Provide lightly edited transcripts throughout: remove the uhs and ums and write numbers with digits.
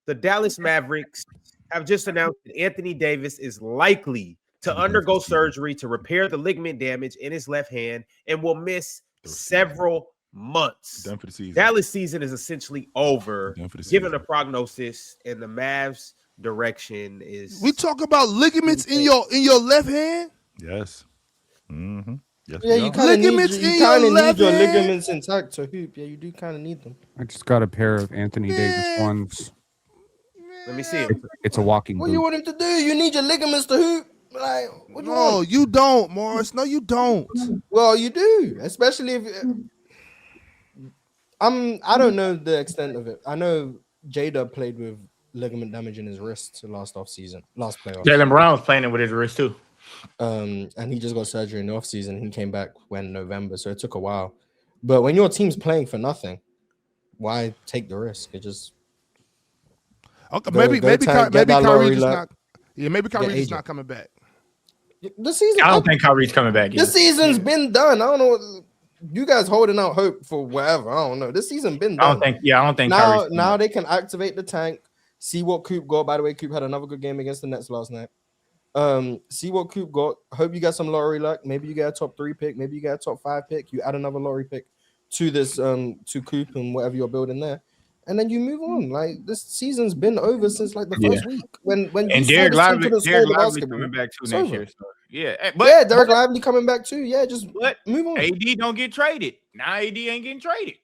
the Dallas Mavericks have just announced that Anthony Davis is likely to undergo surgery to repair the ligament damage in his left hand and will miss several months. Done for the season. Dallas season is essentially over, given the prognosis, and the Mavs' direction is. We talk about ligaments in your left hand. Yes. Mm-hmm. Yes, yeah, you kind of need your ligaments intact to hoop. Yeah, you do kind of need them. I just got a pair of Anthony Davis ones. Let me see. It's a walking. What do you want him to do? You need your ligaments to hoop. Like, what do you No, want? you don't, Morris. No, you don't. Well, you do, especially if I don't know the extent of it. I know Jada played with ligament damage in his wrist last playoff. Jaylen Brown was playing it with his wrist too. And he just got surgery in the offseason. He came back when November, so it took a while. But when your team's playing for nothing, why take the risk? It just okay. Maybe Kyrie's not. Yeah, maybe Kyrie's not coming back. The season. I don't think Kyrie's coming back. This season's been done. I don't know. You guys holding out hope for whatever. I don't know. This season been done. I don't think. Now they can activate the tank. See what Coop got. By the way, Coop had another good game against the Nets last night. See what Coop got. Hope you got some lottery luck. Maybe you get a top 3 pick. Maybe you get a top 5 pick. You add another lottery pick to this to Coop and whatever you're building there, and then you move on. Like this season's been over since like the first week when and Derek Lively coming back too next year. So, Derek Lively coming back too. Yeah, just move on. AD don't get traded. Now AD ain't getting traded.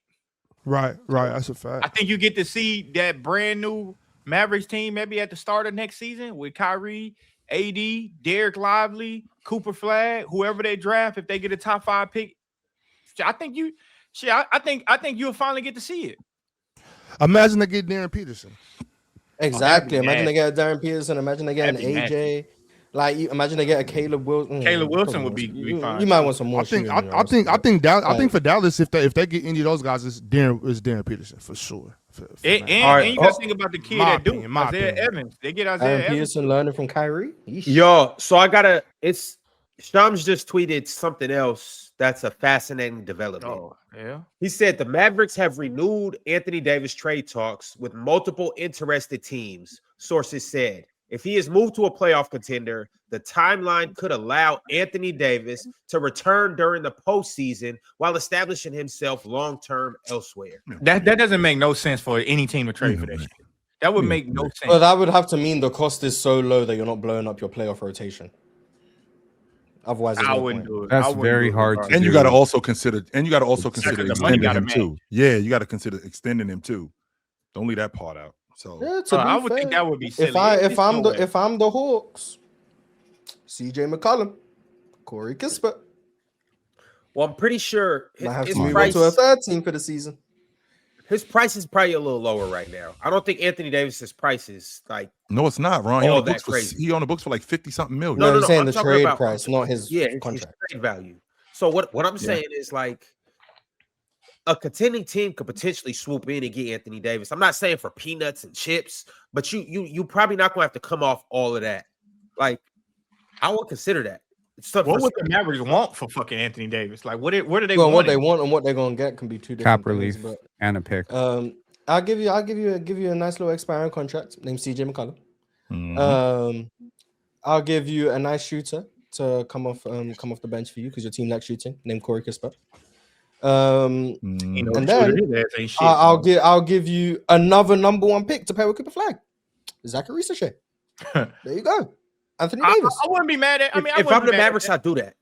Right. That's a fact. I think you get to see that brand new Mavericks team maybe at the start of next season with Kyrie, AD, Derek Lively, Cooper Flag, whoever they draft. If they get a top 5 pick, I think you'll finally get to see it. Imagine they get Darren Peterson. Exactly. Imagine they get Darren Peterson. Imagine they get an AJ. Like, imagine they get a Caleb Wilson. Caleb Wilson would be fine. You might want some more. I think for Dallas, if they get any of those guys, it's Darren Peterson for sure. And you got to think about the kid that do Isaiah Evans. They get Isaiah Evans. Peterson learning from Kyrie. Yo, so Shams just tweeted something else that's a fascinating development. Oh, yeah. He said the Mavericks have renewed Anthony Davis trade talks with multiple interested teams. Sources said if he is moved to a playoff contender, the timeline could allow Anthony Davis to return during the postseason while establishing himself long-term elsewhere. That doesn't make no sense for any team to trade for that shit. That would make no sense. Well, that would have to mean the cost is so low that you're not blowing up your playoff rotation. Otherwise, I wouldn't do it. That's very hard to do. And you got to also consider extending him too. Yeah, you got to consider extending him too. Don't leave that part out. So I would think that would be silly. If I'm the Hawks, CJ McCollum, Corey Kispert. Well, I'm pretty sure his price to a third team for the season. His price is probably a little lower right now. I don't think Anthony Davis's price is like. No, it's not, Ron. He on the books for like 50-something million. No, I'm saying the trade price, not his contract. His trade value. So what I'm saying is like a contending team could potentially swoop in and get Anthony Davis. I'm not saying for peanuts and chips, but you probably not gonna have to come off all of that. Like I would consider that. What would the Mavericks want for fucking Anthony Davis? Like, what do they want? What they want and what they're gonna get can be two different cap relief things, and a pick. I'll give you a nice little expiring contract named CJ McCollum. Mm-hmm. I'll give you a nice shooter to come off the bench for you because your team likes shooting, named Corey Kispert. And then I'll give you another number 1 pick to pair with Cooper Flag. Zachary Sachet. There you go. Anthony Davis. I wouldn't be mad at. If I'm the Mavericks, I do that.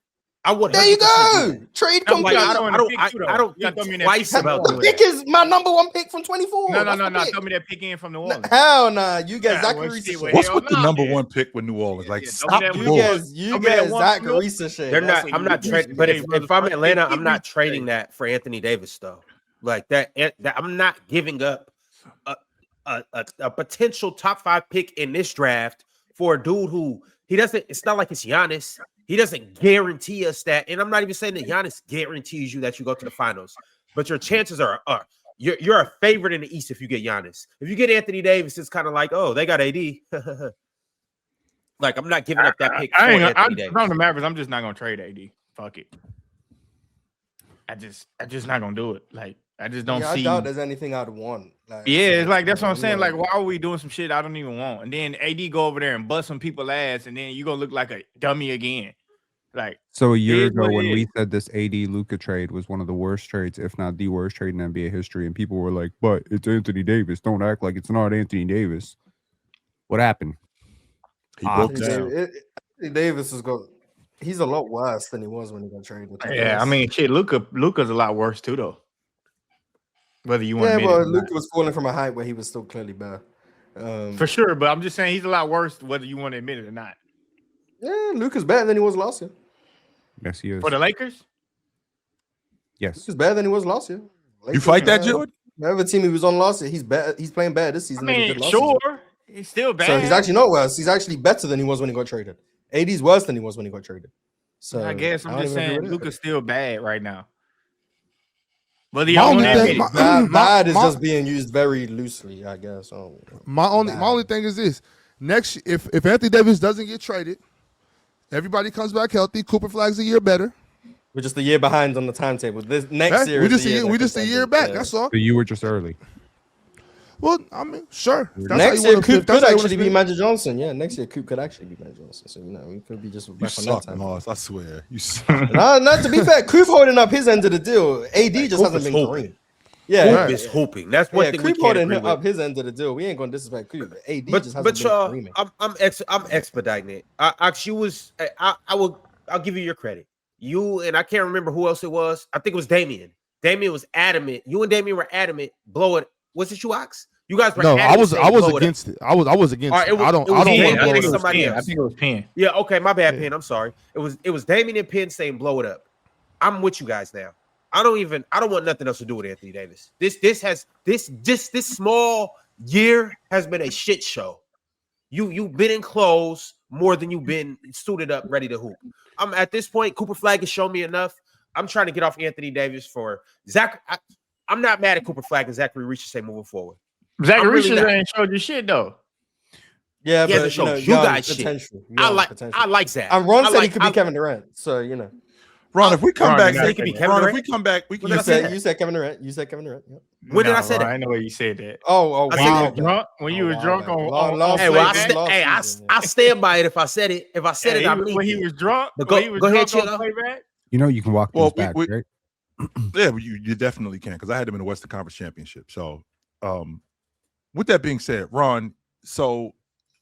I would. There you go. Trade complete. I don't think twice about doing pick is my number 1 pick from 24. No. Tell me that pick in from New Orleans. Hell nah. You get Zachary Sachet. What's with the number 1 pick with New Orleans? Like, stop you get Zachary Sachet. They're not. I'm not trading. But if I'm Atlanta, I'm not trading that for Anthony Davis though. Like that I'm not giving up a potential top 5 pick in this draft for a dude who he doesn't. It's not like it's Giannis. He doesn't guarantee us that, and I'm not even saying that Giannis guarantees you that you go to the finals. But your chances are you're a favorite in the East if you get Giannis. If you get Anthony Davis, it's kind of like, oh, they got AD. Like I'm not giving up that pick. I'm the Mavericks. I'm just not gonna trade AD. Fuck it. I just not gonna do it. Like I just don't see. I doubt there's anything I'd want. It's like that's what I'm saying. Like, why are we doing some shit I don't even want? And then AD go over there and bust some people ass, and then you gonna look like a dummy again. Like, so a year ago when we said this AD Luka trade was one of the worst trades, if not the worst trade in NBA history, and people were like, "But it's Anthony Davis. Don't act like it's not Anthony Davis." What happened? He broke down. Anthony Davis is going. He's a lot worse than he was when he got traded. Yeah, I mean, shit, Luka's a lot worse too, though. Whether you want to admit it, Luka was falling from a height where he was still clearly better. For sure, but I'm just saying he's a lot worse whether you want to admit it or not. Yeah, Luka's better than he was last year. Yes, he is. For the Lakers? Yes. He's better than he was last year. You fight that, Jordan? Whatever team he was on last year, he's better. He's playing better this season. I mean, than he did last sure. season. He's still bad. So he's actually not worse. He's actually better than he was when he got traded. AD's worse than he was when he got traded. So I guess I'm just saying Luka's still bad right now. But bad is just being used very loosely, I guess. My only thing is this: next, if Anthony Davis doesn't get traded, everybody comes back healthy. Cooper Flag's a year better. We're just a year behind on the timetable. This next year, we're just a year back. That's all. So you were just early. Well, I mean, sure. Next year, Coop could actually be Magic Johnson. Yeah, next year, Coop could actually be Magic Johnson. So, we could be just back on that time. Moss, I swear. You suck. No, to be fair, Coop holding up his end of the deal. AD just hasn't been green. Yeah, Coop is hooping. That's one thing we can't agree with. Up his end of the deal. We ain't going to disrespect Coop. AD just hasn't been screaming. I'm expediting it. I'll give you your credit. You and I can't remember who else it was. I think it was Damian. Damian was adamant. You and Damian were adamant. Blow it. Was it you, Ox? You guys were. No, I was against it. I was against it. I don't want to blow it up. Somebody else. I think it was Penn. Yeah. Okay. My bad, Penn. I'm sorry. It was Damian and Penn saying blow it up. I'm with you guys now. I don't want nothing else to do with Anthony Davis. This small year has been a shit show. You've been in clothes more than you've been suited up, ready to hoop. I'm at this point. Cooper Flag has shown me enough. I'm trying to get off Anthony Davis for Zach. I'm not mad at Cooper Flag and Zachary Ricochet moving forward. Zachary Ricochet ain't showed you shit though. Yeah, but you guys shit. I like Zach. And Ron said he could be Kevin Durant. So Ron, if we come back, you said Kevin Durant. You said Kevin Durant. Yep. When did I say that? I know where you said that. When you were drunk on I stand by it. If I said it, I mean when he was drunk. But go ahead, Chilla. You can walk those back, right? Yeah, you definitely can, because I had him in the Western Conference Championship. So, with that being said, Ron, so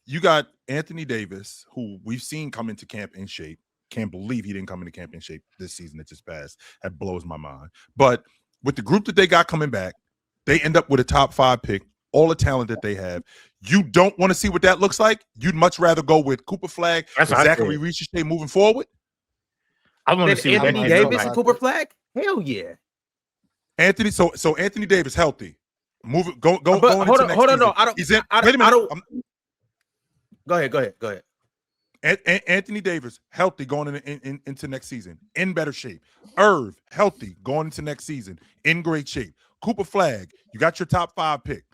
you got Anthony Davis, who we've seen come into camp in shape. Can't believe he didn't come into camp in shape this season that just passed. That blows my mind. But with the group that they got coming back, they end up with a top 5 pick, all the talent that they have. You don't want to see what that looks like? You'd much rather go with Cooper Flag and Zachary Ricochet moving forward? I want to see Anthony Davis and Cooper Flag? Hell yeah. Anthony, so Anthony Davis healthy. Move it, go hold on, no. I don't. He's in. Wait a minute. Go ahead. Anthony Davis healthy going into next season, in better shape. Irv healthy going into next season, in great shape. Cooper Flag, you got your top 5 pick.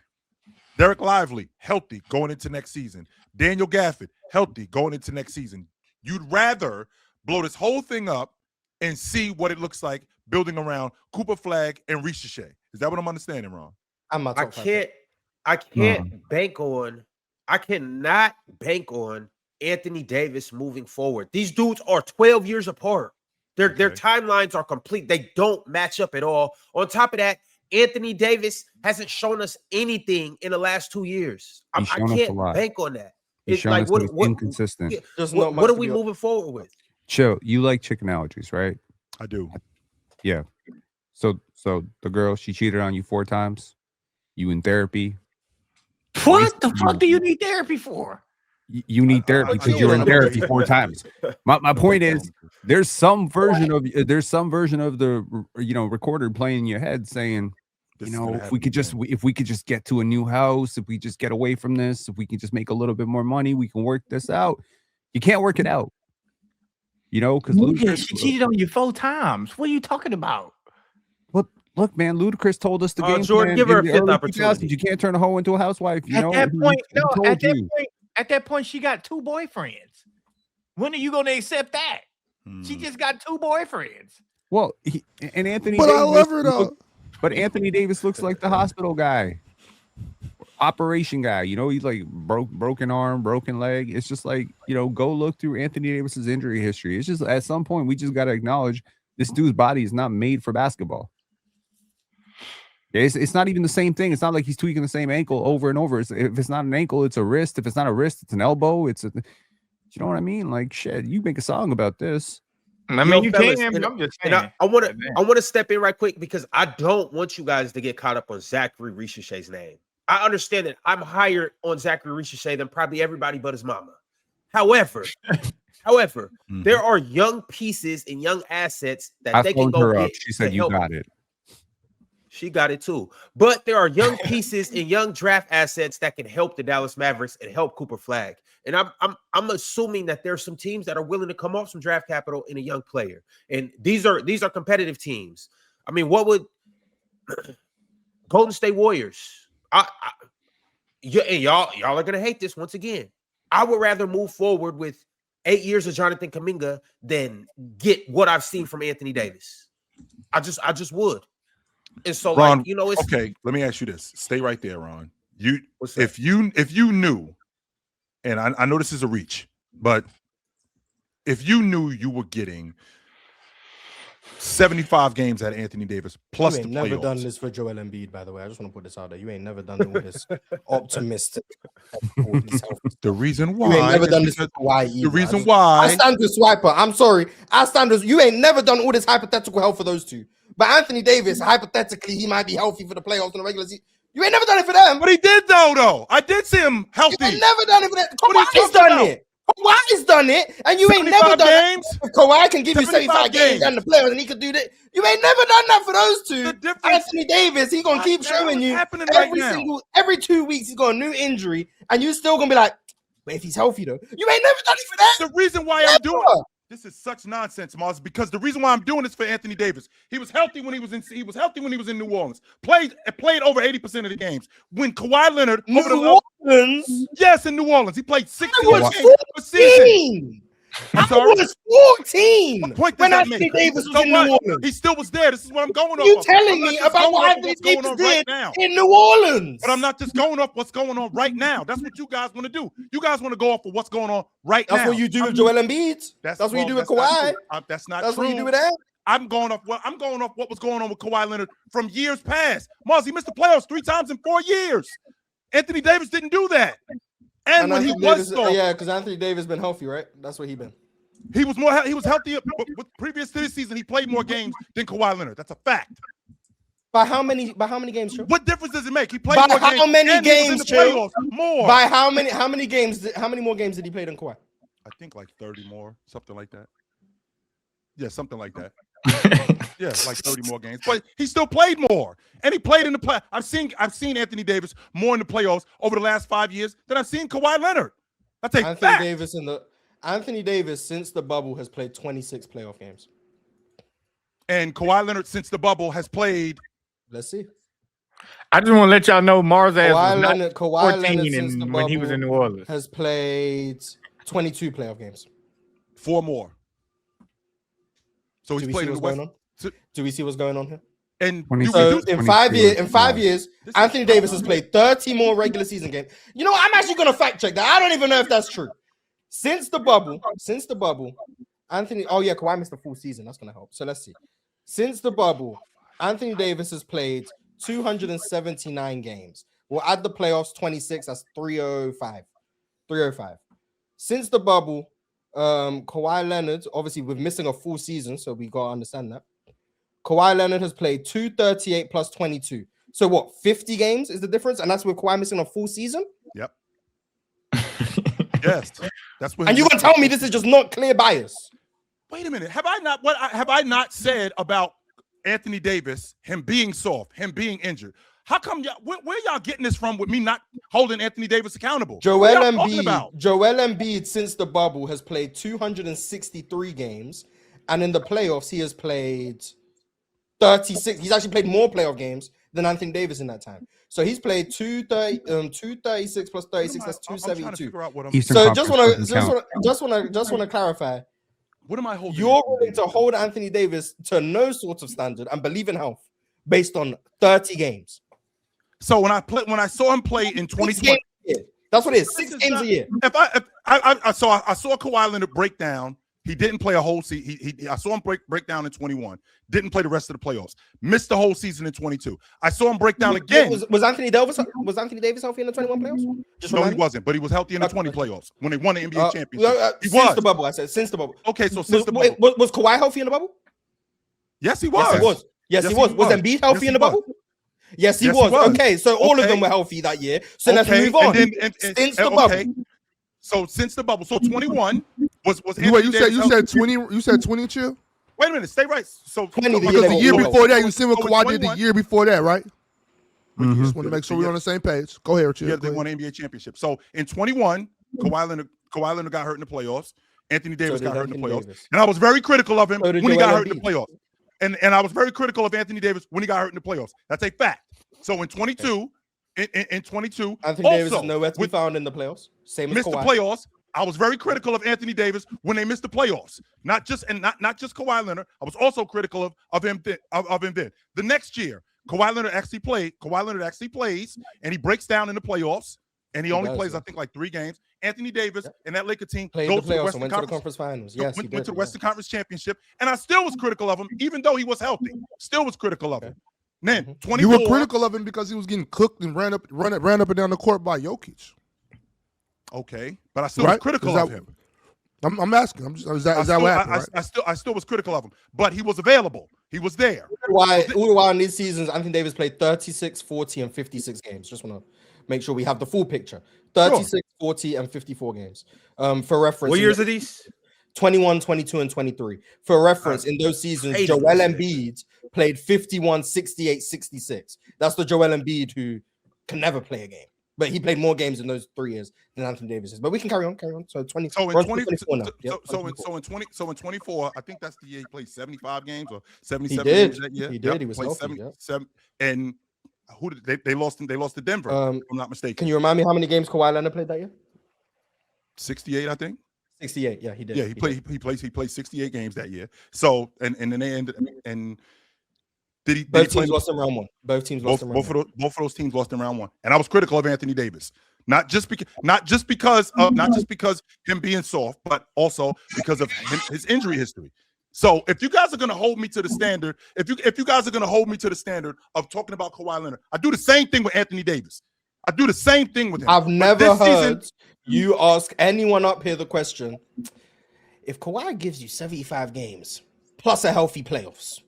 Derek Lively healthy going into next season. Daniel Gafford healthy going into next season. You'd rather blow this whole thing up and see what it looks like building around Cooper Flag and Ricochet. Is that what I'm understanding, Ron? I can't bank on. I cannot bank on Anthony Davis moving forward. These dudes are 12 years apart. Their timelines are complete. They don't match up at all. On top of that, Anthony Davis hasn't shown us anything in the last 2 years. I can't bank on that. It's like what inconsistent. What are we moving forward with? Chill. You like chick analogies, right? I do. Yeah. So the girl, she cheated on you 4 times. You in therapy. What the fuck do you need therapy for? You need therapy because you're in therapy 4 times. My point is, there's some version of the recorder playing in your head saying, if we could just get to a new house, if we just get away from this, if we can just make a little bit more money, we can work this out. You can't work it out. Because she cheated on you 4 times. What are you talking about? Look, man, Ludacris told us the game. Jordan, give her a 5th opportunity. You can't turn a hoe into a housewife. At that point, she got 2 boyfriends. When are you going to accept that? She just got 2 boyfriends. Well, Anthony. But Davis I love her though. But Anthony Davis looks like the hospital guy. operation guy. You know, he's like broken arm, broken leg. It's just like, you know, go look through Anthony Davis's injury history. It's just at some point we just got to acknowledge this dude's body is not made for basketball. It's not even the same thing. It's not like he's tweaking the same ankle over and over. If it's not an ankle, it's a wrist. If it's not a wrist, it's an elbow. You know what I mean? Like, shit, you make a song about this. I mean, you fellas, can. I'm just saying. I want to step in right quick because I don't want you guys to get caught up on Zachary Richard's name. I understand that I'm higher on Zachary Richard than probably everybody but his mama. However, there are young pieces and young assets that they can go get. She said you got it. She got it too. But there are young pieces and young draft assets that can help the Dallas Mavericks and help Cooper Flag. And I'm assuming that there's some teams that are willing to come off some draft capital in a young player. And these are competitive teams. I mean, what would Golden State Warriors? And y'all are gonna hate this once again. I would rather move forward with 8 years of Jonathan Kuminga than get what I've seen from Anthony Davis. I just would. And so, Ron, like, you know, it's okay. Let me ask you this. Stay right there, Ron. If you knew, and I know this is a reach, but if you knew you were getting 75 games at Anthony Davis plus you the ain't playoffs. never done this for Joel Embiid, by the way. I just want to put this out there. You ain't never done it with this optimistic. The reason why you ain't never done this for Kawhi either. The reason why I stand with Swiper. I'm sorry. I stand with you. Ain't never done all this hypothetical health for those two. But Anthony Davis, hypothetically, he might be healthy for the playoffs in the regular season. You ain't never done it for them. But he did though. I did see him healthy. You ain't never done it for that. Kawhi's done it. Kawhi's done it, and you ain't never done games? it. If Kawhi can give you 75 games and the playoffs, and he could do that. You ain't never done that for those two. Anthony Davis, he's gonna keep showing you every 2 weeks. He's got a new injury, and you still gonna be like, but if he's healthy though, you ain't never done it for that. The reason why I'm doing this is such nonsense, Mars, because the reason why I'm doing this for Anthony Davis, he was healthy when he was in New Orleans. Played over 80% of the games. When Kawhi Leonard New Orleans, yes, in New Orleans, he played 16 games per season. I'm sorry. I was 14 when Anthony Davis was in New Orleans. He still was there. This is what I'm going off. You telling me about what Anthony Davis did in New Orleans? But I'm not just going off what's going on right now. That's what you guys want to do. You guys want to go off of what's going on right now. That's what you do with Joel Embiid. That's what you do with Kawhi. That's not true. That's what you do with that. I'm going off what was going on with Kawhi Leonard from years past. Mars, he missed the playoffs 3 times in 4 years. Anthony Davis didn't do that. And when Anthony he was Davis, yeah, because Anthony Davis been healthy, right? That's what he been. He was healthier. With previous to this season, he played more games than Kawhi Leonard. That's a fact. By how many games, True? What difference does it make? He played by more how games. Many games, True? More. By how many games? How many more games did he play than Kawhi? I think like 30 more, something like that. Yeah, something like that. Yeah, like 30 more games. But he still played more. And he played in the play. I've seen Anthony Davis more in the playoffs over the last 5 years than I've seen Kawhi Leonard. That's a fact. Anthony Davis since the bubble has played 26 playoff games. And Kawhi Leonard since the bubble has played. Let's see. I just want to let y'all know Mars ass was not Kawhi 14 Leonard when he was in New Orleans. Has played 22 playoff games. 4 more. So he's played in the West. Do we see what's going on here? And so in 5 years, Anthony Davis has played 30 more regular season games. You know what? I'm actually going to fact check that. I don't even know if that's true. Since the bubble, Anthony. Oh yeah, Kawhi missed the full season. That's going to help. So let's see. Since the bubble, Anthony Davis has played 279 games. We'll add the playoffs 26. That's 305. 305. Since the bubble, Kawhi Leonard, obviously with missing a full season, so we got to understand that. Kawhi Leonard has played 238 plus 22. So what, 50 games is the difference? And that's with Kawhi missing a full season? Yep. Yes. That's what. And you're going to tell me this is just not clear bias? Wait a minute. Have I not said about Anthony Davis, him being soft, him being injured? How come where y'all getting this from with me not holding Anthony Davis accountable? Joel Embiid since the bubble has played 263 games, and in the playoffs he has played 36. He's actually played more playoff games than Anthony Davis in that time. So he's played 236 plus 36. That's 272. So just want to clarify. What am I holding? You're willing to hold Anthony Davis to no sort of standard and believe in health based on 30 games. So when I saw him play in 2020, that's what it is. 6 games a year. I saw Kawhi Leonard break down. He didn't play a whole season. I saw him break down in 21. Didn't play the rest of the playoffs. Missed the whole season in 22. I saw him break down again. Was Anthony Davis healthy in the 21 playoffs? No, he wasn't. But he was healthy in the 20 playoffs when they won the NBA championship. He since the bubble. I said since the bubble. Okay, so since the bubble. Was Kawhi healthy in the bubble? Yes, he was. Yes, he was. Was Embiid healthy in the bubble? Yes, he was. Okay, so all of them were healthy that year. So let's move on. Since the bubble. So since the bubble, so 21 was. Wait, you said 20? You said 20, Chill? Wait a minute, stay right. So 20 because the year before that, you see what Kawhi did the year before that, right? Mm-hmm. Just want to make sure we're on the same page. Go ahead, Chill. Yeah, they won an NBA championship. So in 21, Kawhi Leonard got hurt in the playoffs. Anthony Davis got hurt in the playoffs, and I was very critical of him when he got hurt in the playoffs. And I was very critical of Anthony Davis when he got hurt in the playoffs. That's a fact. So in 22, in 22, Anthony Davis is nowhere to be found in the playoffs. Same as missed Kawhi. the playoffs. I was very critical of Anthony Davis when they missed the playoffs. Not just Kawhi Leonard. I was also critical of him then. The next year, Kawhi Leonard actually plays, and he breaks down in the playoffs, and he only plays, I think, like 3 games. Anthony Davis and that Laker team goes to the Western Conference Finals. Yes, went to the Western Conference Championship, and I still was critical of him, even though he was healthy. Still was critical of him. Then 24. You were critical of him because he was getting cooked and ran up and down the court by Jokic. Okay, but I still was critical of him. I'm asking. Is that what happened? I still was critical of him, but he was available. He was there. All the while in these seasons, Anthony Davis played 36, 40, and 56 games. Just want to make sure we have the full picture. 36, 40, and 54 games. For reference. What years are these? 21, 22, and 23. For reference, in those seasons, Joel Embiid played 51, 68, 66. That's the Joel Embiid who can never play a game. But he played more games in those 3 years than Anthony Davis is. But we can carry on. So 20. So in 24 now. So in 24, I think that's the year he played 75 games or 77 games that year. He did. He was healthy. 7, and who did they lost to Denver? If I'm not mistaken. Can you remind me how many games Kawhi Leonard played that year? 68, I think. 68. Yeah, he did. Yeah, he played 68 games that year. So and then they ended and. Both teams lost in round 1. Both teams lost in round 1. Both of those teams lost in round 1. And I was critical of Anthony Davis. Not just because him being soft, but also because of his injury history. So if you guys are going to hold me to the standard, if you guys are going to hold me to the standard of talking about Kawhi Leonard, I do the same thing with Anthony Davis. I do the same thing with him. I've never heard you ask anyone up here the question, if Kawhi gives you 75 games plus a healthy playoffs,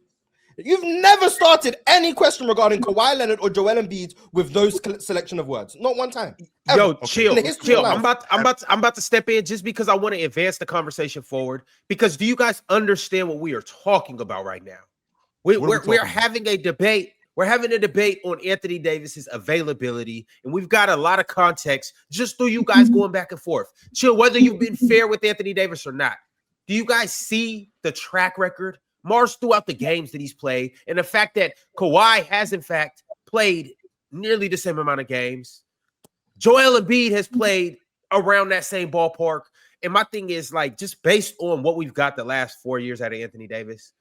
you've never started any question regarding Kawhi Leonard or Joel Embiid with those selection of words. Not one time. Ever. Yo, chill. I'm about to step in just because I want to advance the conversation forward. Because do you guys understand what we are talking about right now? We're having a debate. We're having a debate on Anthony Davis's availability, and we've got a lot of context just through you guys going back and forth. Chill, whether you've been fair with Anthony Davis or not. Do you guys see the track record? Mars throughout the games that he's played, and the fact that Kawhi has, in fact, played nearly the same amount of games. Joel Embiid has played around that same ballpark. And my thing is, like, just based on what we've got the last 4 years out of Anthony Davis,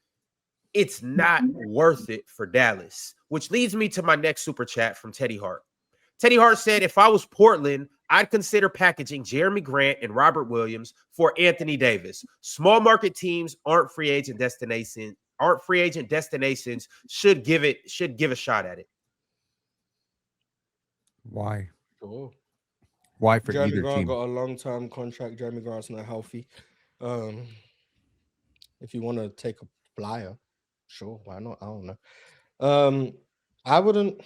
it's not worth it for Dallas, which leads me to my next super chat from Teddy Hart. Teddy Hart said, if I was Portland, I'd consider packaging Jeremy Grant and Robert Williams for Anthony Davis. Small market teams aren't free agent destinations. Should give a shot at it. Why? Sure. Why for Jeremy either Grant team? got a long-term contract. Jeremy Grant's not healthy. If you want to take a flyer, sure, why not? I don't know. I wouldn't.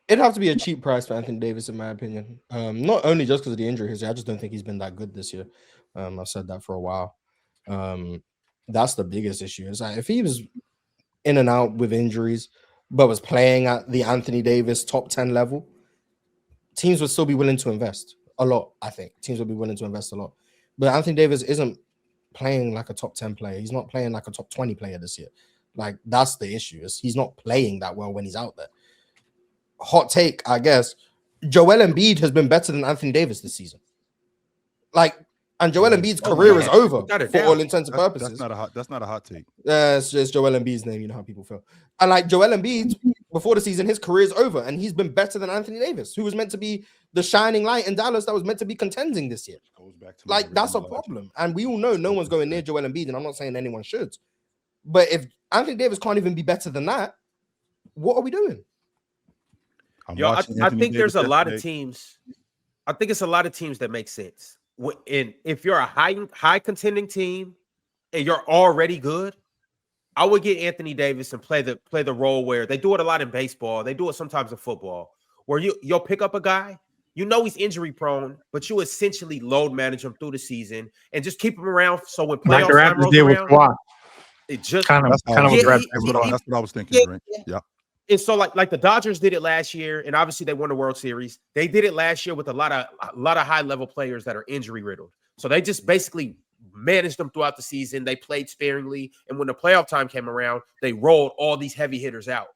It'd have to be a cheap price for Anthony Davis, in my opinion. Not only just because of the injury history. I just don't think he's been that good this year. I've said that for a while. That's the biggest issue. It's like if he was in and out with injuries, but was playing at the Anthony Davis top 10 level, teams would still be willing to invest a lot. I think teams would be willing to invest a lot. But Anthony Davis isn't playing like a top 10 player. He's not playing like a top 20 player this year. Like, that's the issue. He's not playing that well when he's out there. Hot take, I guess. Joel Embiid has been better than Anthony Davis this season. Like, and Joel Embiid's career is over for all intents and purposes. That's not a hot take. It's just Joel Embiid's name. You know how people feel. And like Joel Embiid, before the season, his career is over, and he's been better than Anthony Davis, who was meant to be the shining light in Dallas that was meant to be contending this year. Goes back to Like, that's a problem. And we all know no one's going near Joel Embiid, and I'm not saying anyone should. But if Anthony Davis can't even be better than that, what are we doing? I think there's a lot of teams. I think it's a lot of teams that make sense. And if you're a high contending team and you're already good, I would get Anthony Davis and play the role where they do it a lot in baseball. They do it sometimes in football, where you'll pick up a guy, you know he's injury prone, but you essentially load manage him through the season and just keep him around. So when playoff time rolls around, it just kind of that's what I was thinking. Yeah. And so like the Dodgers did it last year, and obviously they won the World Series. They did it last year with a lot of high level players that are injury riddled. So they just basically managed them throughout the season. They played sparingly, and when the playoff time came around, they rolled all these heavy hitters out.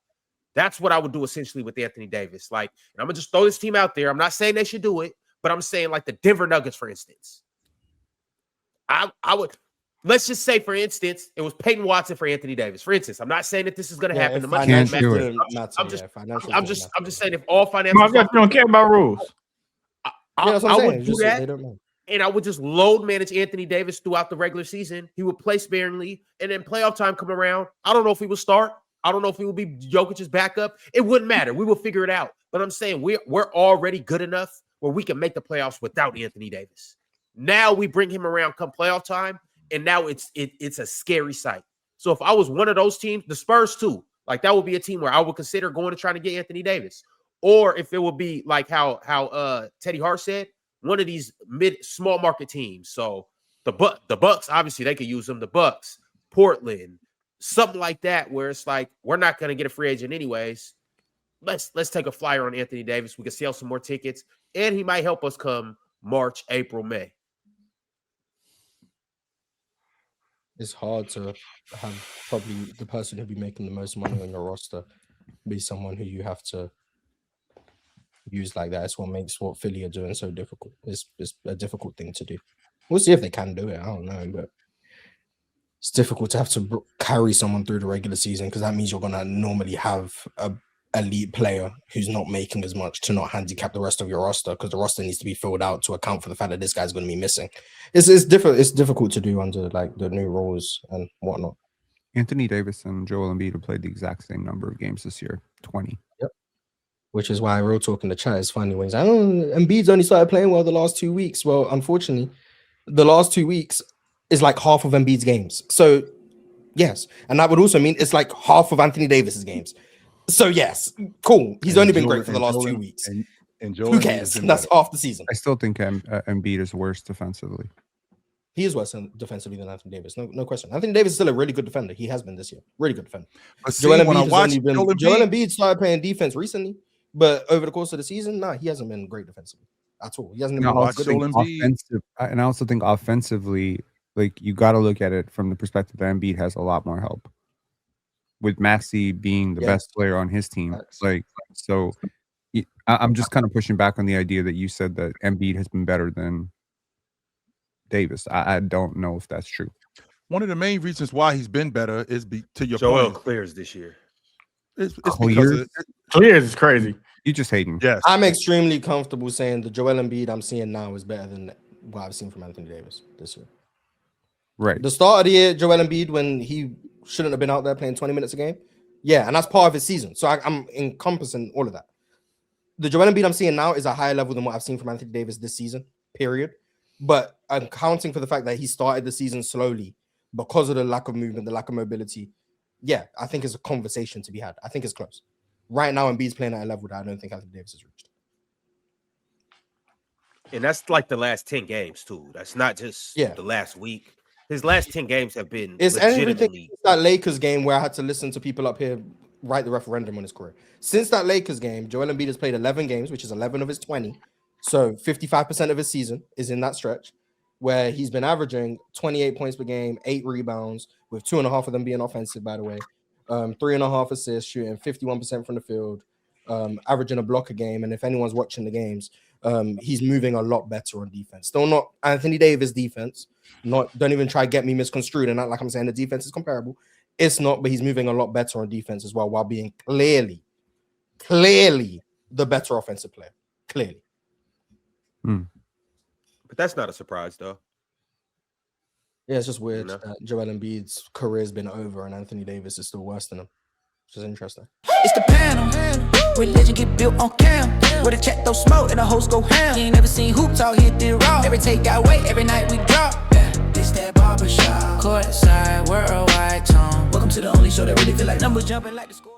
That's what I would do essentially with Anthony Davis. Like, and I'm gonna just throw this team out there. I'm not saying they should do it, but I'm saying like the Denver Nuggets, for instance. I would. Let's just say, for instance, it was Peyton Watson for Anthony Davis. For instance, I'm not saying that this is going to happen. The money can't do it. I'm just saying if all financial don't care about rules. I would do that, and I would just load manage Anthony Davis throughout the regular season. He would play sparingly, and then playoff time come around. I don't know if he would start. I don't know if he would be Jokic's backup. It wouldn't matter. We will figure it out. But I'm saying we're already good enough where we can make the playoffs without Anthony Davis. Now we bring him around come playoff time. And now it's a scary sight. So if I was one of those teams, the Spurs too, like that would be a team where I would consider going to try to get Anthony Davis. Or if it would be like how Teddy Hart said, one of these small market teams. So the Bucks, obviously they could use them. The Bucks, Portland, something like that, where it's like we're not going to get a free agent anyways. Let's take a flyer on Anthony Davis. We can sell some more tickets, and he might help us come March, April, May. It's hard to have probably the person who'll be making the most money on your roster be someone who you have to use like that. It's what makes what Philly are doing so difficult. It's a difficult thing to do. We'll see if they can do it. I don't know, but it's difficult to have to carry someone through the regular season because that means you're going to normally have a elite player who's not making as much to not handicap the rest of your roster because the roster needs to be filled out to account for the fact that this guy's going to be missing. It's difficult to do under like the new rules and whatnot. Anthony Davis and Joel Embiid have played the exact same number of games this year, 20. Yep. Which is why real talk in the chat is funny when he's like, Embiid's only started playing well the last 2 weeks. Well, unfortunately, the last 2 weeks is like half of Embiid's games. So yes, and that would also mean it's like half of Anthony Davis's games. So yes, cool. He's only been great for the last 2 weeks. And Joel, who cares? That's half the season. I still think Embiid is worse defensively. He is worse defensively than Anthony Davis. No question. Anthony Davis is still a really good defender. He has been this year. Really good defender. Joel Embiid started playing defense recently, but over the course of the season, he hasn't been great defensively at all. He hasn't been offensive. And I also think offensively, like you got to look at it from the perspective that Embiid has a lot more help. With Maxey being the best player on his team. I'm just kind of pushing back on the idea that you said that Embiid has been better than Davis. I don't know if that's true. One of the main reasons why he's been better is to your Joel point. clears this year. It's because Clears is crazy. You just hating. Yes. I'm extremely comfortable saying the Joel Embiid I'm seeing now is better than what I've seen from Anthony Davis this year. Right. The start of the year, Joel Embiid, when he shouldn't have been out there playing 20 minutes a game. Yeah, and that's part of his season. So I'm encompassing all of that. The Joel Embiid I'm seeing now is a higher level than what I've seen from Anthony Davis this season, period. But I'm counting for the fact that he started the season slowly because of the lack of movement, the lack of mobility. Yeah, I think it's a conversation to be had. I think it's close. Right now, Embiid's playing at a level that I don't think Anthony Davis has reached. And that's like the last 10 games, too. That's not just the last week. His last 10 games have been everything. That Lakers game where I had to listen to people up here write the referendum on his career. Since that Lakers game, Joel Embiid has played 11 games, which is 11 of his 20. So 55% of his season is in that stretch where he's been averaging 28 points per game, 8 rebounds, with 2.5 of them being offensive, by the way. 3.5 assists, shooting 51% from the field, averaging a block a game. And if anyone's watching the games, he's moving a lot better on defense. Still not Anthony Davis defense. Don't even try to get me misconstrued and not like I'm saying the defense is comparable. It's not, but he's moving a lot better on defense as well, while being clearly clearly the better offensive player. Clearly. But that's not a surprise, though. Yeah, it's just weird You know? that Joel Embiid's career's been over and Anthony Davis is still worse than him. Which is interesting. It's the panel. Religion get built on cam. Where the check throw smoke and the host go ham. You ain't never seen hoops all hit the raw. Every take got weight, every night we drop. This that barbershop. Courtside, worldwide tone. Welcome to the only show that really feel like numbers jumping like the score.